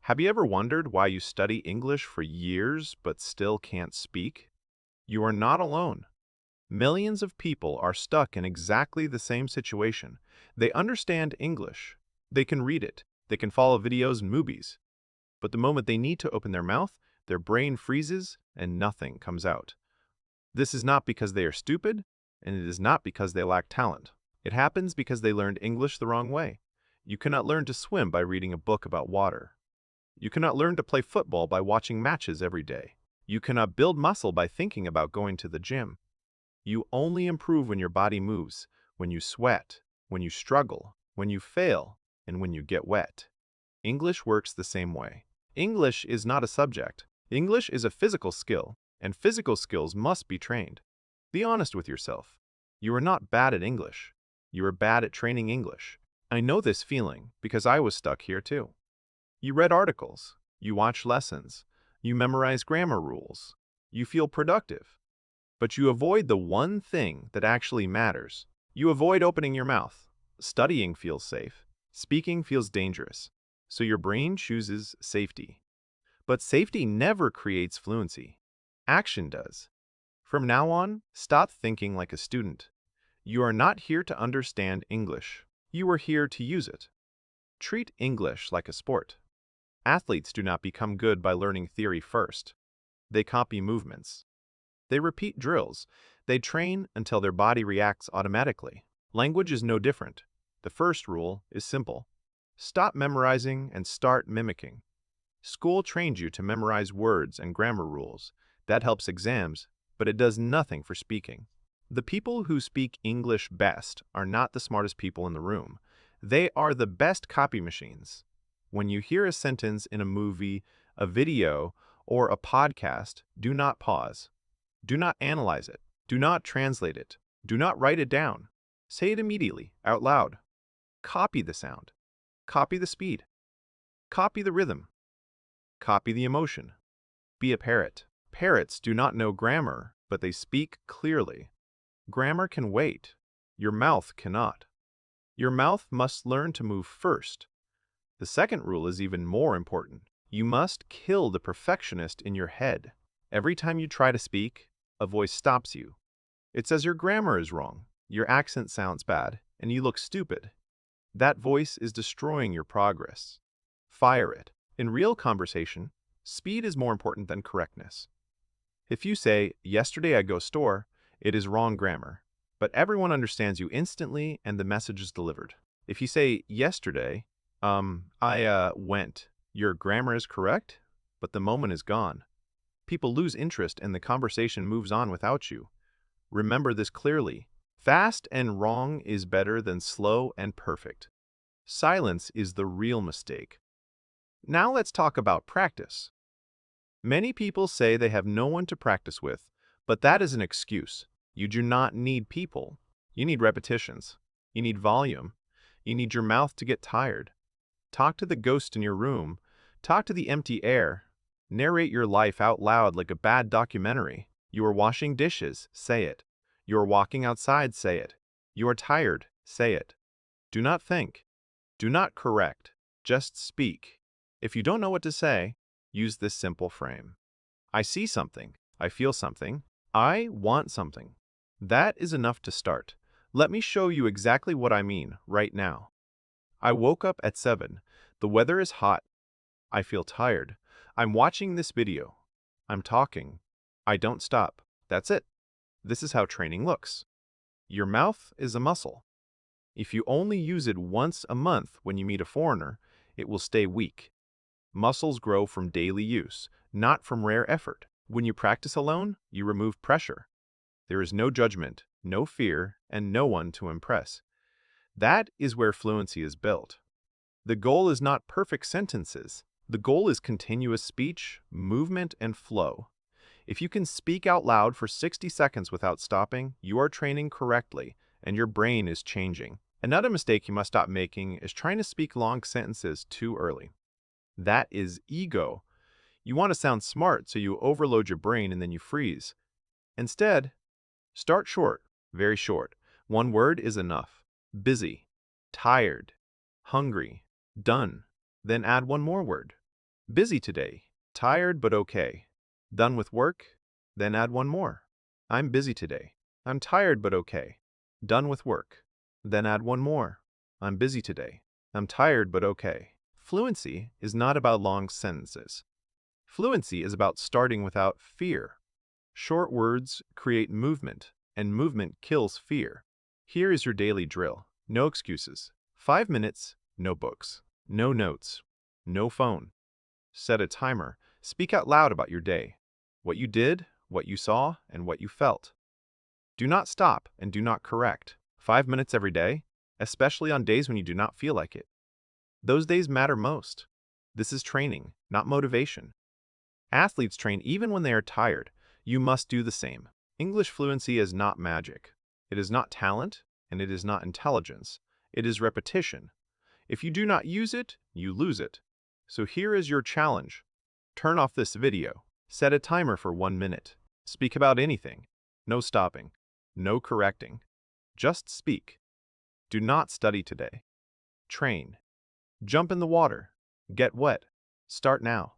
Have you ever wondered why you study English for years but still can't speak? You are not alone. Millions of people are stuck in exactly the same situation. They understand English. They can read it. They can follow videos and movies. But the moment they need to open their mouth, their brain freezes and nothing comes out. This is not because they are stupid, and it is not because they lack talent. It happens because they learned English the wrong way. You cannot learn to swim by reading a book about water. You cannot learn to play football by watching matches every day. You cannot build muscle by thinking about going to the gym. You only improve when your body moves, when you sweat, when you struggle, when you fail, and when you get wet. English works the same way. English is not a subject. English is a physical skill, and physical skills must be trained. Be honest with yourself. You are not bad at English. You are bad at training English. I know this feeling because I was stuck here too. You read articles, you watch lessons, you memorize grammar rules, you feel productive, but you avoid the one thing that actually matters. You avoid opening your mouth. Studying feels safe. Speaking feels dangerous. So your brain chooses safety. But safety never creates fluency. Action does. From now on, stop thinking like a student. You are not here to understand English. You are here to use it. Treat English like a sport. Athletes do not become good by learning theory first. They copy movements. They repeat drills. They train until their body reacts automatically. Language is no different. The first rule is simple. Stop memorizing and start mimicking. School trained you to memorize words and grammar rules. That helps exams, but it does nothing for speaking. The people who speak English best are not the smartest people in the room. They are the best copy machines. When you hear a sentence in a movie, a video, or a podcast, do not pause. Do not analyze it. Do not translate it. Do not write it down. Say it immediately, out loud. Copy the sound. Copy the speed. Copy the rhythm. Copy the emotion. Be a parrot. Parrots do not know grammar, but they speak clearly. Grammar can wait. Your mouth cannot. Your mouth must learn to move first. The second rule is even more important. You must kill the perfectionist in your head. Every time you try to speak, a voice stops you. It says your grammar is wrong, your accent sounds bad, and you look stupid. That voice is destroying your progress. Fire it. In real conversation, speed is more important than correctness. If you say, "Yesterday I go store," it is wrong grammar, but everyone understands you instantly and the message is delivered. If you say, "Yesterday, I went," your grammar is correct, but the moment is gone. People lose interest and the conversation moves on without you. Remember this clearly. Fast and wrong is better than slow and perfect. Silence is the real mistake. Now let's talk about practice. Many people say they have no one to practice with, but that is an excuse. You do not need people. You need repetitions. You need volume. You need your mouth to get tired. Talk to the ghost in your room. Talk to the empty air. Narrate your life out loud like a bad documentary. You are washing dishes, say it. You are walking outside, say it. You are tired, say it. Do not think. Do not correct. Just speak. If you don't know what to say, use this simple frame. I see something. I feel something. I want something. That is enough to start. Let me show you exactly what I mean right now. I woke up at 7. The weather is hot. I feel tired. I'm watching this video. I'm talking. I don't stop. That's it. This is how training looks. Your mouth is a muscle. If you only use it once a month when you meet a foreigner, it will stay weak. Muscles grow from daily use, not from rare effort. When you practice alone, you remove pressure. There is no judgment, no fear, and no one to impress. That is where fluency is built. The goal is not perfect sentences. The goal is continuous speech, movement, and flow. If you can speak out loud for 60 seconds without stopping, you are training correctly, and your brain is changing. Another mistake you must stop making is trying to speak long sentences too early. That is ego. You want to sound smart, so you overload your brain and then you freeze. Instead, start short, very short. One word is enough. Busy, tired, hungry, done. Then add one more word. Busy today. Tired but okay. Done with work? Then add one more. I'm busy today. I'm tired but okay. Done with work. Then add one more. I'm busy today. I'm tired but okay. Fluency is not about long sentences. Fluency is about starting without fear. Short words create movement, and movement kills fear. Here is your daily drill. No excuses. 5 minutes, no books, no notes, no phone. Set a timer. Speak out loud about your day. What you did, what you saw, and what you felt. Do not stop and do not correct. 5 minutes every day, especially on days when you do not feel like it. Those days matter most. This is training, not motivation. Athletes train even when they are tired. You must do the same. English fluency is not magic. It is not talent, and it is not intelligence. It is repetition. If you do not use it, you lose it. So here is your challenge. Turn off this video. Set a timer for 1 minute. Speak about anything. No stopping. No correcting. Just speak. Do not study today. Train. Jump in the water. Get wet. Start now.